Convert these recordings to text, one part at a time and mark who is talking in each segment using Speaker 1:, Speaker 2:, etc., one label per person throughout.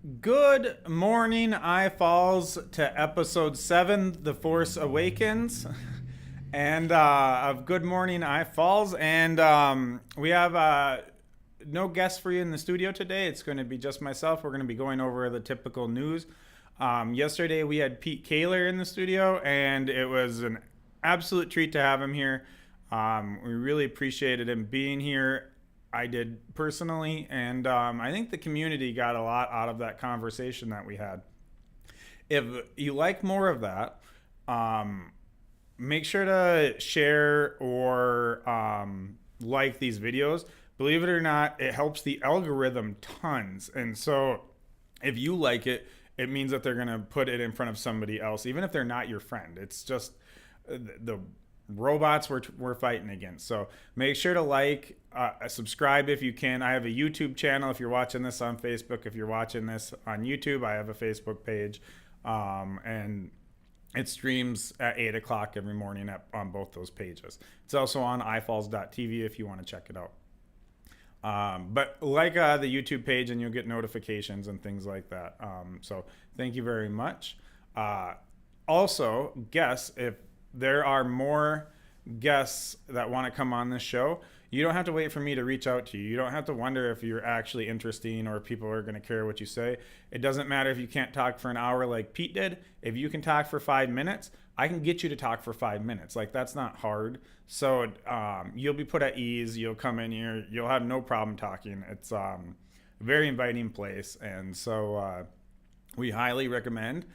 Speaker 1: Good morning, IFalls, to episode 7, The Force Awakens, and of Good Morning, IFalls. And we have no guests for you in the studio today. It's going to be just myself. We're going to be going over the typical news. Yesterday, we had Pete Kaler in the studio, and it was an absolute treat to have him here. We really appreciated him being here. I did personally, and I think the community got a lot out of that conversation that we had. If you like more of that, make sure to share or like these videos. Believe it or not, it helps the algorithm tons. And so if you like it, it means that they're going to put it in front of somebody else, even if they're not your friend. It's just the robots we're fighting against. So make sure to like, subscribe if you can. I have a YouTube channel if you're watching this on Facebook. If you're watching this on YouTube, I have a Facebook page, and it streams at 8 o'clock every morning on both those pages. It's also on ifalls.tv if you want to check it out. But like the YouTube page, and you'll get notifications and things like that. So thank you very much. Also, guess if there are more guests that want to come on this show, you don't have to wait for me to reach out to you. You don't have to wonder if you're actually interesting or if people are going to care what you say. It doesn't matter if you can't talk for an hour like Pete did. If you can talk for 5 minutes, I can get you to talk for 5 minutes. Like, that's not hard. So you'll be put at ease. You'll come in here. You'll have no problem talking. It's a very inviting place. And so we highly recommend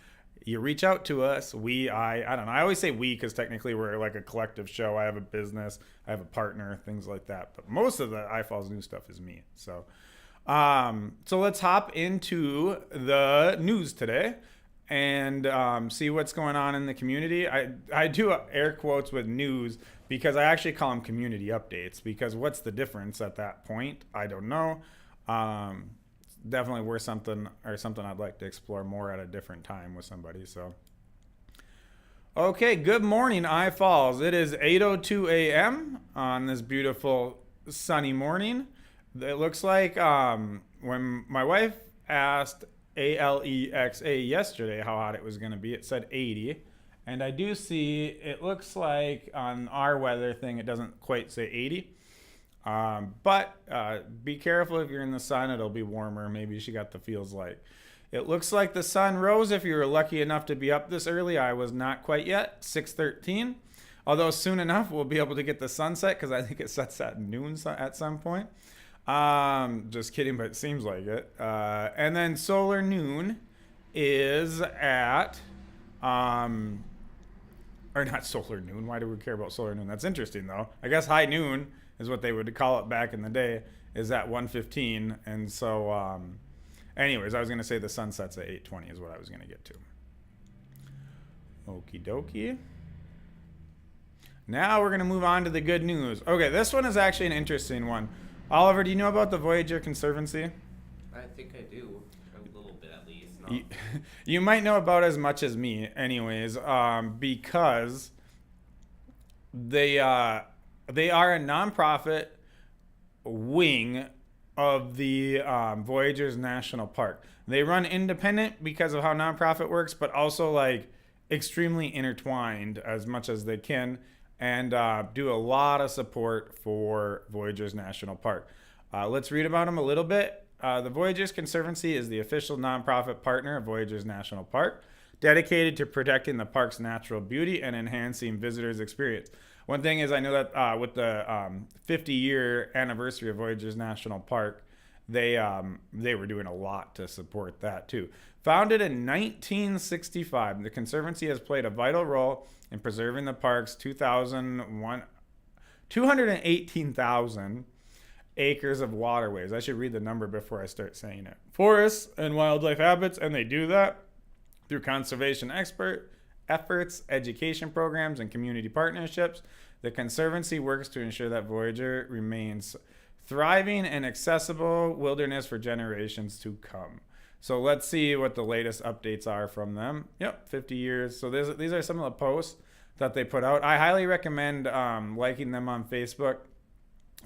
Speaker 1: you reach out to us. I don't know. I always say we because technically we're like a collective show. I have a business, I have a partner, things like that. But most of the iFalls news stuff is me. So, so let's hop into the news today and see what's going on in the community. I do air quotes with news because I actually call them community updates, because what's the difference at that point? I don't know. Definitely worth something, or something I'd like to explore more at a different time with somebody. So, okay, good morning, IFalls. It is 8:02 a.m. on this beautiful sunny morning. It looks like when my wife asked Alexa yesterday how hot it was going to be, it said 80. And I do see, it looks like on our weather thing, it doesn't quite say 80. But be careful if you're in the sun, it'll be warmer. Maybe she got the feels like. It looks like the sun rose if you were lucky enough to be up this early. I was not quite yet, 6:13. Although soon enough we'll be able to get the sunset, because I think it sets at noon at some point. Just kidding, but it seems like it. And then solar noon is at, or not solar noon. Why do we care about solar noon? That's interesting though. I guess high noon is what they would call it back in the day, is at 1:15. And so anyways, I was going to say the sun sets at 8:20 is what I was going to get to. Okie dokie. Now we're going to move on to the good news. Okay, this one is actually an interesting one. Oliver, do you know about the Voyageur Conservancy?
Speaker 2: I think I do, a little bit at least. No.
Speaker 1: You might know about as much as me anyways, because they are a nonprofit wing of the Voyageurs National Park. They run independent because of how nonprofit works, but also like extremely intertwined as much as they can, and do a lot of support for Voyageurs National Park. Let's read about them a little bit. The Voyageurs Conservancy is the official nonprofit partner of Voyageurs National Park, dedicated to protecting the park's natural beauty and enhancing visitors' experience. One thing is, I know that with the 50-year anniversary of Voyageurs National Park, they were doing a lot to support that too. Founded in 1965, the Conservancy has played a vital role in preserving the park's 218,000 acres of waterways. I should read the number before I start saying it. Forests and wildlife habitats, and they do that through conservation efforts, education programs, and community partnerships. The Conservancy works to ensure that Voyageur remains thriving and accessible wilderness for generations to come. So let's see what the latest updates are from them. Yep, 50 years. So these are some of the posts that they put out. I highly recommend liking them on Facebook.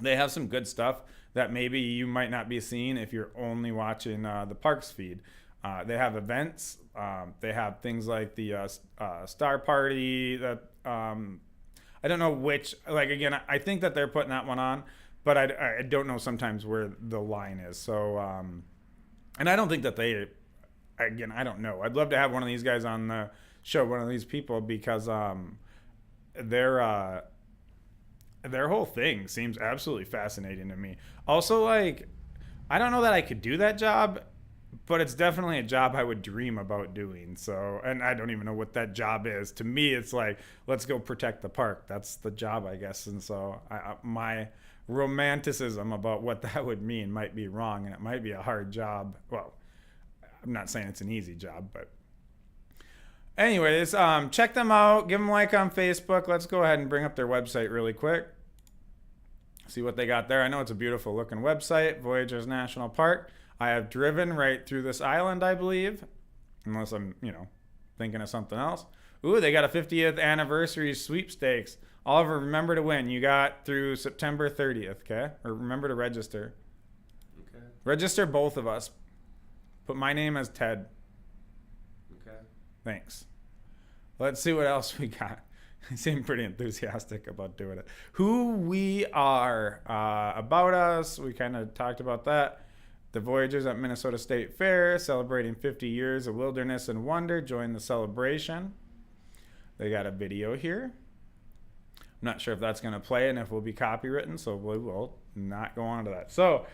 Speaker 1: They have some good stuff that maybe you might not be seeing if you're only watching the Parks feed. They have events. They have things like the Star Party that I don't know which. Like again, I think that they're putting that one on, but I don't know sometimes where the line is. So and I don't think that they. Again, I don't know. I'd love to have one of these guys on the show, one of these people, because their whole thing seems absolutely fascinating to me. Also, like, I don't know that I could do that job, but it's definitely a job I would dream about doing. So, and I don't even know what that job is. To me, it's like, let's go protect the park. That's the job, I guess. And so my romanticism about what that would mean might be wrong, and it might be a hard job. Well, I'm not saying it's an easy job, but anyways, check them out. Give them a like on Facebook. Let's go ahead and bring up their website really quick. See what they got there. I know it's a beautiful looking website, Voyageurs National Park. I have driven right through this island, I believe, unless I'm, thinking of something else. Ooh, they got a 50th anniversary sweepstakes. Oliver, remember to win. You got through September 30th, okay? Or remember to register.
Speaker 2: Okay.
Speaker 1: Register both of us. Put my name as Ted.
Speaker 2: Okay.
Speaker 1: Thanks. Let's see what else we got. I seem pretty enthusiastic about doing it. Who we are. About us. We kind of talked about that. The Voyageurs at Minnesota State Fair, celebrating 50 years of wilderness and wonder. Join the celebration. They got a video here. I'm not sure if that's going to play and if we'll be copywritten, so we will not go on to that. So,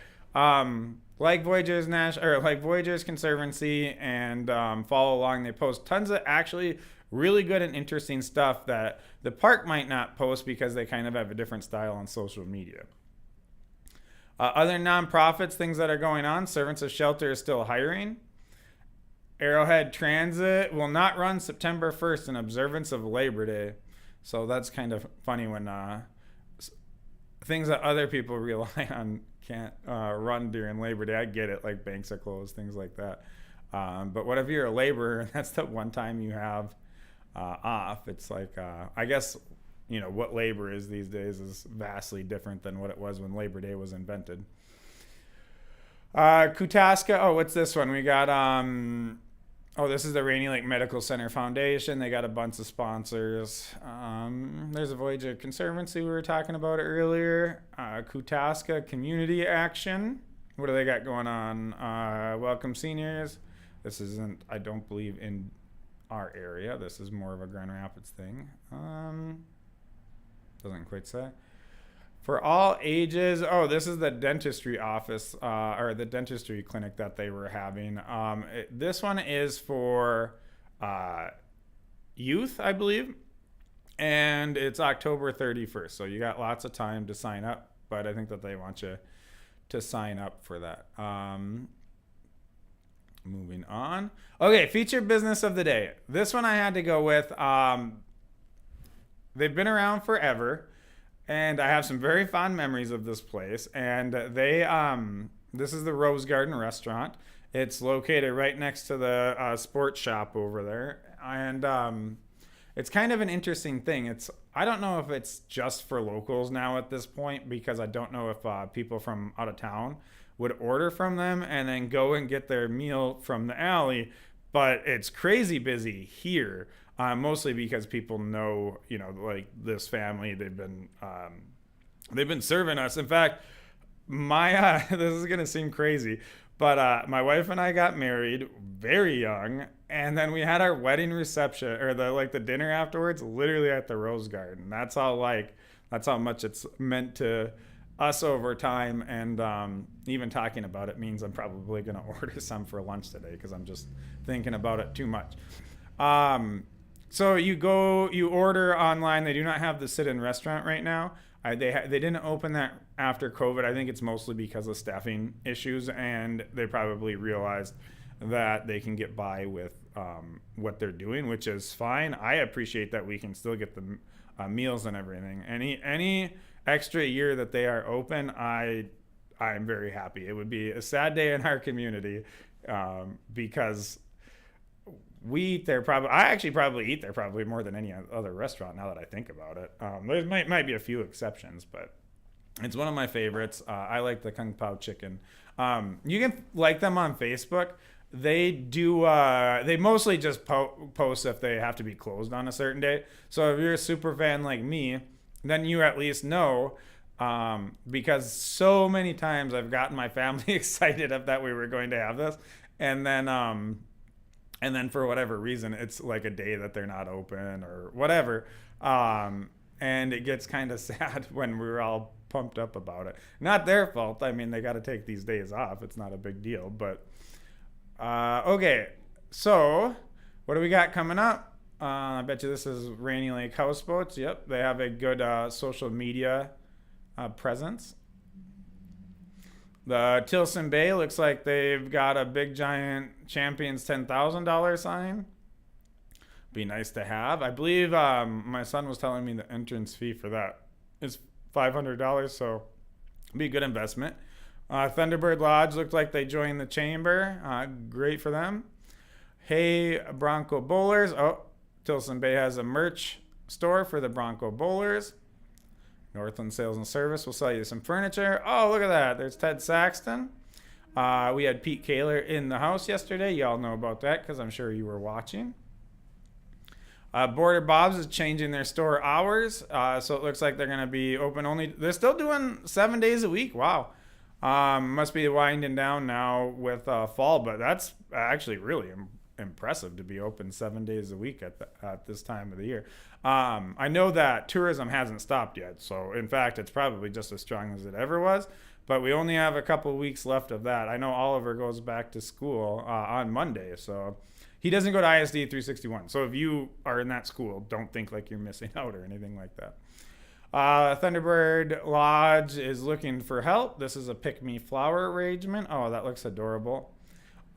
Speaker 1: like Voyageurs Conservancy, and follow along. They post tons of actually really good and interesting stuff that the park might not post because they kind of have a different style on social media. Other nonprofits, things that are going on. Servants of Shelter is still hiring. Arrowhead Transit will not run September 1st in observance of Labor Day. So that's kind of funny when things that other people rely on can't run during Labor Day. I get it, like banks are closed, things like that. But what if you're a laborer and that's the one time you have off? It's like, I guess, what labor is these days is vastly different than what it was when Labor Day was invented. Kutaska, what's this one? We got, this is the Rainy Lake Medical Center Foundation. They got a bunch of sponsors. There's a Voyageur Conservancy we were talking about earlier. Kutaska Community Action. What do they got going on? Welcome Seniors. This isn't, I don't believe, in our area. This is more of a Grand Rapids thing. Doesn't quite say. For all ages. This is the dentistry office, or the dentistry clinic that they were having. This one is for youth, I believe. And it's October 31st. So you got lots of time to sign up. But I think that they want you to sign up for that. Moving on. Okay, featured business of the day. This one I had to go with. They've been around forever. And I have some very fond memories of this place. And this is the Rose Garden Restaurant. It's located right next to the sports shop over there. And it's kind of an interesting thing. I don't know if it's just for locals now at this point, because I don't know if people from out of town would order from them and then go and get their meal from the alley. But it's crazy busy here. Mostly because people know, like this family, they've been serving us. In fact, this is going to seem crazy, but my wife and I got married very young. And then we had our wedding reception, or the dinner afterwards, literally at the Rose Garden. That's how much it's meant to us over time. And even talking about it means I'm probably going to order some for lunch today, because I'm just thinking about it too much. So you order online. They do not have the sit-in restaurant right now. They didn't open that after COVID. I think it's mostly because of staffing issues, and they probably realized that they can get by with what they're doing, which is fine. I appreciate that we can still get the meals and everything. Any extra year that they are open, I'm very happy. It would be a sad day in our community because we eat there I actually probably eat there probably more than any other restaurant now that I think about it. There might be a few exceptions, but it's one of my favorites. I like the Kung Pao chicken. You can like them on Facebook. they do. They mostly just post if they have to be closed on a certain day. So if you're a super fan like me, then you at least know. Because so many times I've gotten my family excited of that we were going to have this, and then for whatever reason it's like a day that they're not open or whatever, and it gets kind of sad when we're all pumped up about it. Not their fault. I mean, they got to take these days off. It's not a big deal, but. Okay, so what do we got coming up? I bet you this is Rainy Lake Houseboats. Yep, they have a good social media presence. The Tilson Bay looks like they've got a big giant Champions $10,000 sign. Be nice to have. I believe my son was telling me the entrance fee for that is $500, so be a good investment. Thunderbird Lodge looked like they joined the chamber. Great for them. Hey, Bronco Bowlers. Oh, Tilson Bay has a merch store for the Bronco Bowlers. Northland Sales and Service will sell you some furniture. Oh, look at that. There's Ted Saxton. We had Pete Kaler in the house yesterday. Y'all know about that because I'm sure you were watching. Border Bob's is changing their store hours. So it looks like they're going to be open only. They're still doing 7 days a week. Wow. Must be winding down now with fall, but that's actually really impressive to be open 7 days a week at this time of the year. I know that tourism hasn't stopped yet, so in fact, it's probably just as strong as it ever was, but we only have a couple weeks left of that. I know Oliver goes back to school on Monday, so he doesn't go to ISD 361. So if you are in that school, don't think like you're missing out or anything like that. Thunderbird Lodge is looking for help. This is a pick me flower arrangement. Oh, that looks adorable.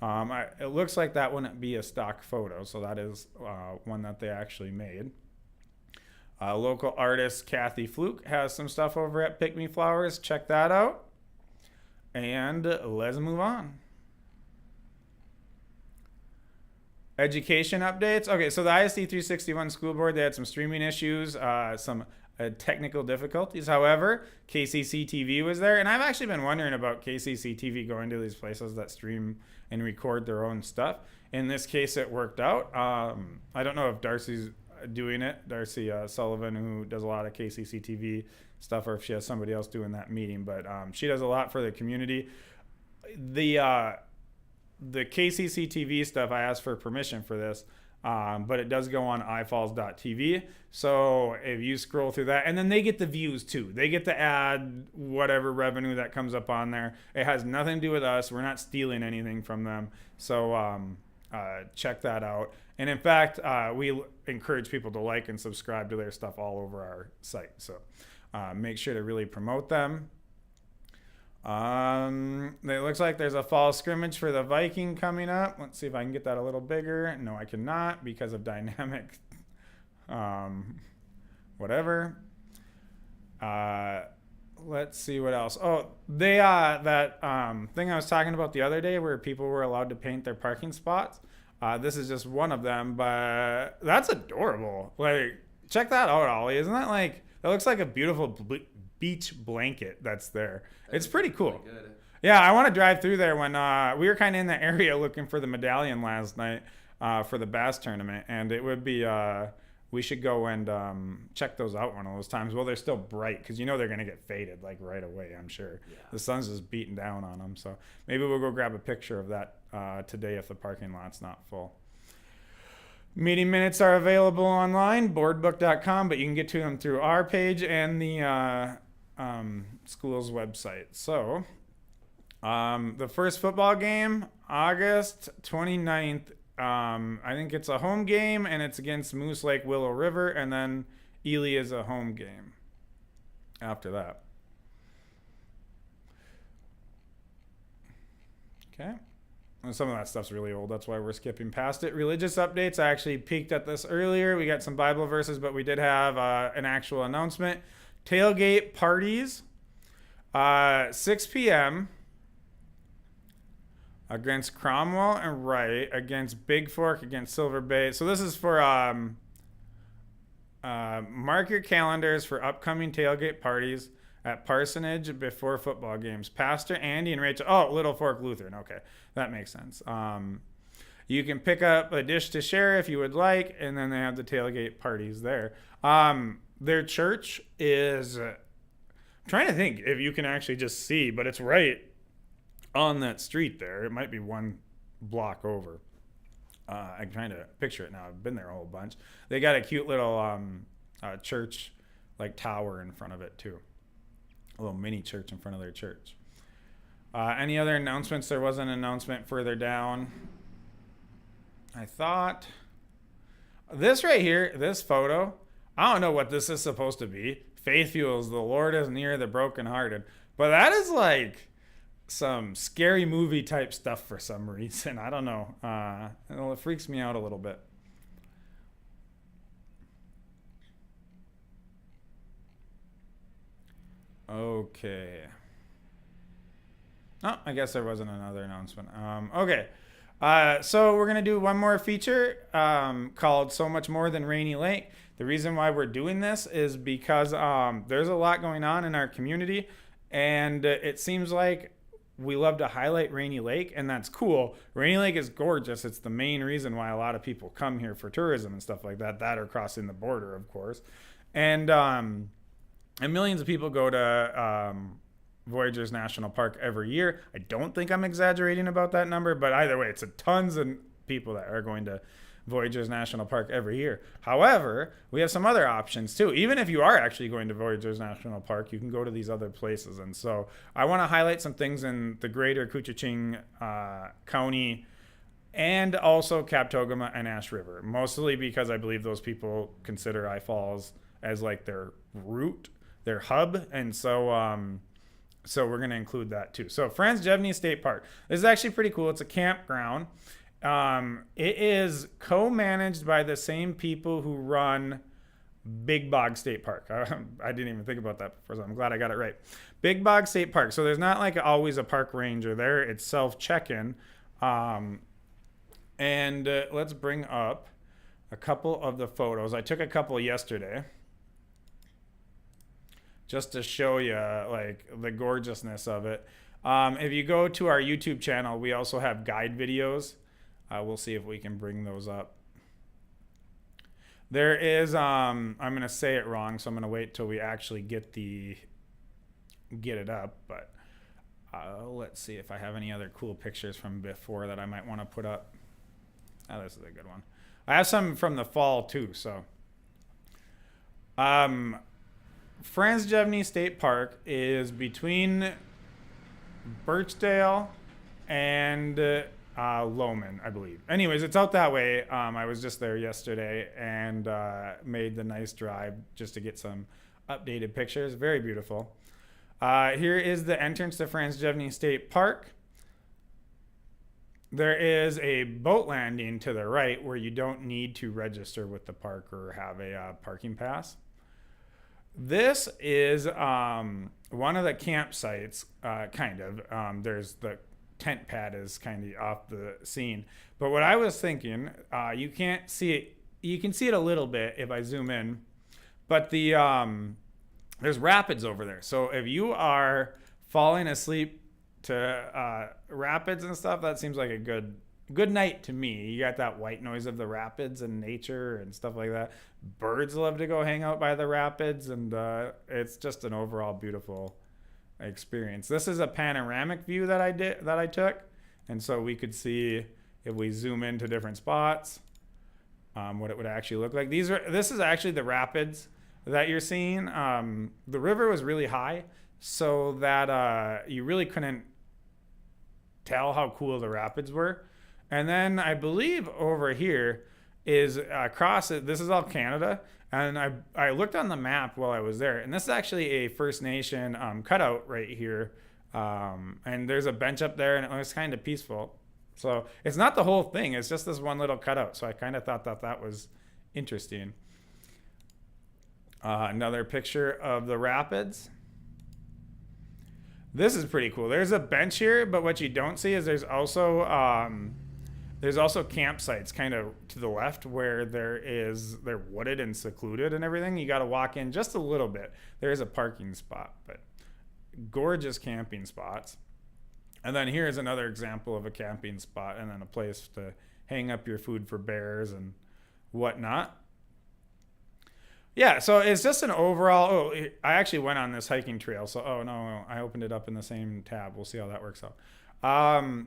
Speaker 1: It looks like that wouldn't be a stock photo, so that is one that they actually made. Local artist Kathy Fluke has some stuff over at Pick Me Flowers. Check that out. And let's move on. Education updates. Okay, so the ISD 361 school board, they had some streaming issues, some technical difficulties. However, KCC TV was there, and I've actually been wondering about KCC TV going to these places that stream and record their own stuff. In this case, it worked out. I don't know if Darcy's doing it, Darcy Sullivan, who does a lot of KCC TV stuff, or if she has somebody else doing that meeting, but she does a lot for the community. The KCC TV stuff, I asked for permission for this, but it does go on IFalls.tv. So if you scroll through that, and then they get the views too. They get to add whatever revenue that comes up on there. It has nothing to do with us. We're not stealing anything from them. So check that out. And in fact, we encourage people to like and subscribe to their stuff all over our site. So make sure to really promote them. It looks like there's a fall scrimmage for the Viking coming up. Let's see if I can get that a little bigger. No, I cannot because of dynamic whatever. Let's see what else. Oh, they that thing I was talking about the other day where people were allowed to paint their parking spots. This is just one of them, but that's adorable. Like, check that out, Ollie. Isn't that like, that looks like a beautiful beach blanket that's there. It's pretty cool.
Speaker 2: Really good.
Speaker 1: Yeah, I want to drive through there when we were kind of in the area looking for the medallion last night for the bass tournament, and it would be we should go and check those out one of those times. Well, they're still bright because you know they're gonna get faded like right away. I'm sure the sun's just beating down on them, so maybe we'll go grab a picture of that today if the parking lot's not full. Meeting minutes are available online, boardbook.com, but you can get to them through our page and the school's website. So the first football game, August 29th. I think it's a home game, and it's against Moose Lake Willow River, and then Ely is a home game after that. Okay. And some of that stuff's really old. That's why we're skipping past it. Religious updates. I actually peeked at this earlier. We got some Bible verses, but we did have an actual announcement. Tailgate parties, 6 p.m. against Cromwell and Wright, against Big Fork, against Silver Bay. So this is for mark your calendars for upcoming tailgate parties at Parsonage before football games. Pastor Andy and Rachel. Oh, Little Fork Lutheran. Okay, that makes sense. You can pick up a dish to share if you would like, and then they have the tailgate parties there. Their church is, I'm trying to think if you can actually just see, but it's right on that street there. It might be one block over. I'm trying to picture it now. I've been there a whole bunch. They got a cute little church, like tower in front of it too. A little mini church in front of their church. Any other announcements? There was an announcement further down. I thought this right here, this photo, I don't know what this is supposed to be. Faith fuels, the Lord is near the brokenhearted. But that is like some scary movie type stuff for some reason. I don't know. It freaks me out a little bit. Okay. Oh, I guess there wasn't another announcement. Okay. So we're going to do one more feature called So Much More Than Rainy Lake. The reason why we're doing this is because there's a lot going on in our community, and it seems like we love to highlight Rainy Lake, and that's cool. Rainy Lake is gorgeous. It's the main reason why a lot of people come here for tourism and stuff like that. That or crossing the border, of course. And millions of people go to Voyageurs National Park every year. I don't think I'm exaggerating about that number, but either way, it's a tons of people that are going to Voyageurs National Park every year. However, we have some other options too. Even if you are actually going to Voyageurs National Park, you can go to these other places. And so I want to highlight some things in the greater Koochiching County and also Kaptogama and Ash River, mostly because I believe those people consider IFalls as like their route, their hub. And so we're going to include that too. So Franz Jevny State Park. This is actually pretty cool. It's a campground. It is co-managed by the same people who run Big Bog State Park. I didn't even think about that before, so I'm glad I got it right. Big Bog State Park. So there's not like always a park ranger there. It's self-check-in. And let's bring up a couple of the photos. I took a couple yesterday just to show you like the gorgeousness of it. If you go to our YouTube channel, we also have guide videos. We'll see if we can bring those up. There is, I'm going to say it wrong, so I'm going to wait till we actually get it up. But let's see if I have any other cool pictures from before that I might want to put up. Oh, this is a good one. I have some from the fall too. So, Franz Jevny State Park is between Birchdale and Lowman, I believe. Anyways, it's out that way. I was just there yesterday and made the nice drive just to get some updated pictures. Very beautiful. Here is the entrance to Franz Jevny State Park. There is a boat landing to the right where you don't need to register with the park or have a parking pass. This is one of the campsites, kind of. There's the tent pad is kind of off the scene. But what I was thinking, you can't see it. You can see it a little bit if I zoom in. But there's rapids over there. So if you are falling asleep to rapids and stuff, that seems like a good night to me. You got that white noise of the rapids and nature and stuff like that. Birds love to go hang out by the rapids, and it's just an overall beautiful experience. This is a panoramic view that I took, and so we could see if we zoom into different spots what it would actually look like. This is actually the rapids that you're seeing. The river was really high, so that you really couldn't tell how cool the rapids were. And then I believe over here is across it. This is all Canada. And I looked on the map while I was there. And this is actually a First Nation cutout right here. And there's a bench up there, and it looks kind of peaceful. So it's not the whole thing. It's just this one little cutout. So I kind of thought that was interesting. Another picture of the rapids. This is pretty cool. There's a bench here, but what you don't see is there's also campsites kind of to the left where they're wooded and secluded and everything. You got to walk in just a little bit. There is a parking spot, but gorgeous camping spots. And then here's another example of a camping spot and then a place to hang up your food for bears and whatnot. Yeah, so it's just an overall. Oh, I actually went on this hiking trail. So, oh no, I opened it up in the same tab. We'll see how that works out. I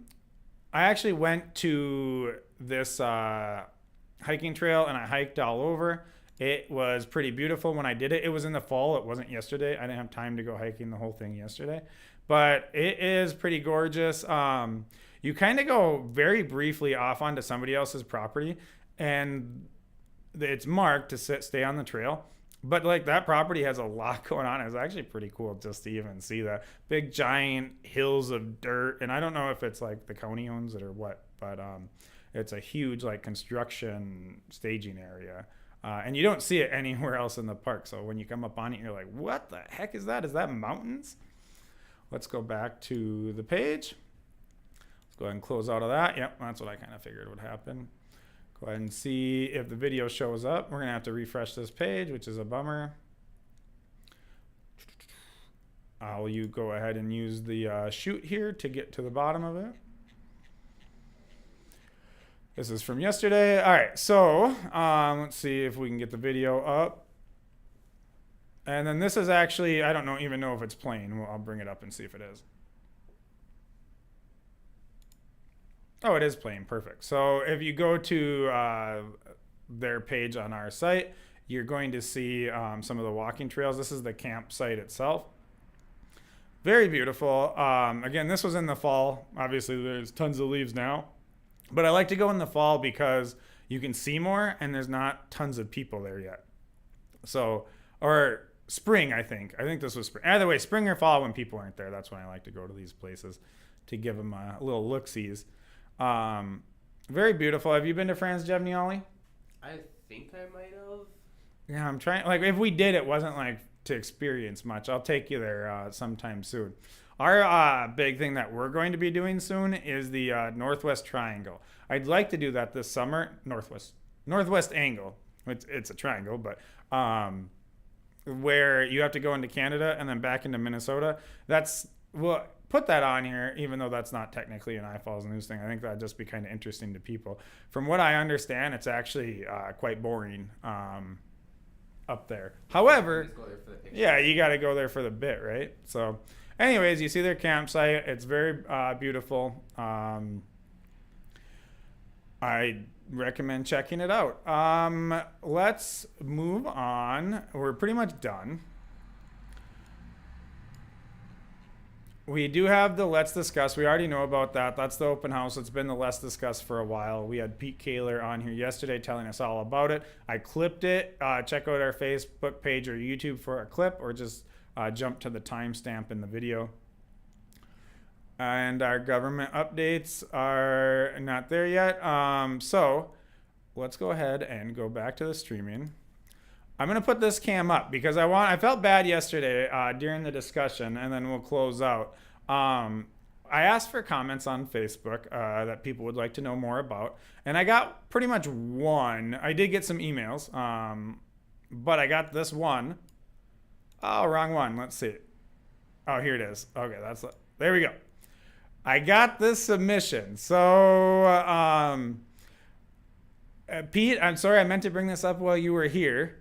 Speaker 1: actually went to this hiking trail and I hiked all over. It was pretty beautiful when I did it. It was in the fall. It wasn't yesterday. I didn't have time to go hiking the whole thing yesterday. But it is pretty gorgeous. You kind of go very briefly off onto somebody else's property, and it's marked to stay on the trail. But like that property has a lot going on. It's actually pretty cool just to even see the big giant hills of dirt. And I don't know if it's like the county owns it or what, but it's a huge like construction staging area. And you don't see it anywhere else in the park. So when you come up on it, you're like, what the heck is that? Is that mountains? Let's go back to the page. Let's go ahead and close out of that. Yep, that's what I kind of figured would happen. Go ahead and see if the video shows up. We're going to have to refresh this page, which is a bummer. You go ahead and use the chute here to get to the bottom of it. This is from yesterday. All right, so let's see if we can get the video up. And then this is actually, I don't even know if it's playing. Well, I'll bring it up and see if it is. Oh, it is playing. Perfect. So if you go to their page on our site, you're going to see some of the walking trails. This is the campsite itself. Very beautiful. Again, this was in the fall. Obviously, there's tons of leaves now. But I like to go in the fall because you can see more and there's not tons of people there yet. So, or spring, I think. I think this was spring. Either way, spring or fall when people aren't there. That's when I like to go to these places to give them a little look-sees. Very beautiful. Have you been to Franz Jevniali?
Speaker 2: I think I might have.
Speaker 1: Yeah, I'm trying. Like, if we did, it wasn't like to experience much. I'll take you there sometime soon. Our big thing that we're going to be doing soon is the Northwest Triangle. I'd like to do that this summer. Northwest Angle. It's a triangle, but where you have to go into Canada and then back into Minnesota. We'll put that on here, even though that's not technically an IFalls news thing. I think that'd just be kind of interesting to people. From what I understand, it's actually quite boring up there. However, yeah, you got to go there for the bit, right? So anyways, you see their campsite. It's very beautiful. I recommend checking it out. Let's move on. We're pretty much done. We do have the Let's Discuss. We already know about that. That's the open house. It's been the Let's Discuss for a while. We had Pete Kaler on here yesterday telling us all about it. I clipped it. Check out our Facebook page or YouTube for a clip, or just jump to the timestamp in the video. And our government updates are not there yet. So let's go ahead and go back to the streaming. I'm going to put this cam up because I felt bad yesterday during the discussion, and then we'll close out. I asked for comments on Facebook that people would like to know more about, and I got pretty much one. I did get some emails, but I got this one. Oh, wrong one. Let's see. Oh, here it is. Okay, there we go. I got this submission. So, Pete, I'm sorry, I meant to bring this up while you were here.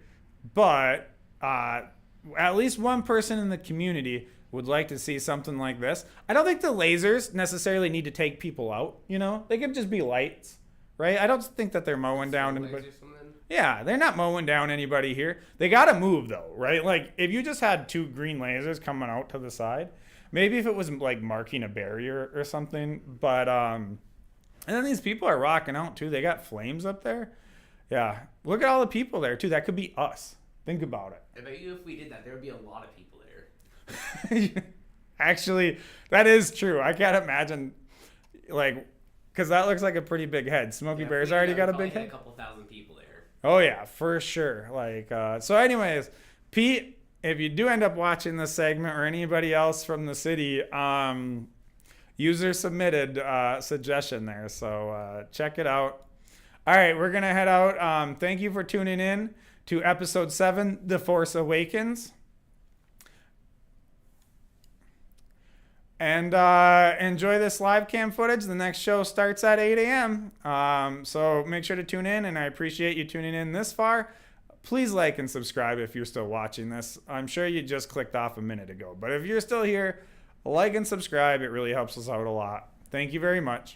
Speaker 1: But at least one person in the community would like to see something like this. I don't think the lasers necessarily need to take people out, They could just be lights, right? I don't think that they're mowing down anybody. Yeah, they're not mowing down anybody here. They got to move, though, right? Like, if you just had two green lasers coming out to the side, maybe if it was, like, marking a barrier or something. But, and then these people are rocking out, too. They got flames up there. Yeah. Look at all the people there, too. That could be us. Think about it.
Speaker 2: I bet you if we did that, there would be a lot of people there.
Speaker 1: Actually, that is true. I can't imagine, like, because that looks like a pretty big head. Smokey Bear's already got a big head.
Speaker 2: A couple thousand people there.
Speaker 1: Oh, yeah, for sure. Like, so anyways, Pete, if you do end up watching this segment or anybody else from the city, user submitted suggestion there. So check it out. All right, we're going to head out. Thank you for tuning in to episode 7, The Force Awakens. And enjoy this live cam footage. The next show starts at 8 a.m. So make sure to tune in, and I appreciate you tuning in this far. Please like and subscribe if you're still watching this. I'm sure you just clicked off a minute ago, but if you're still here, like and subscribe. It really helps us out a lot. Thank you very much.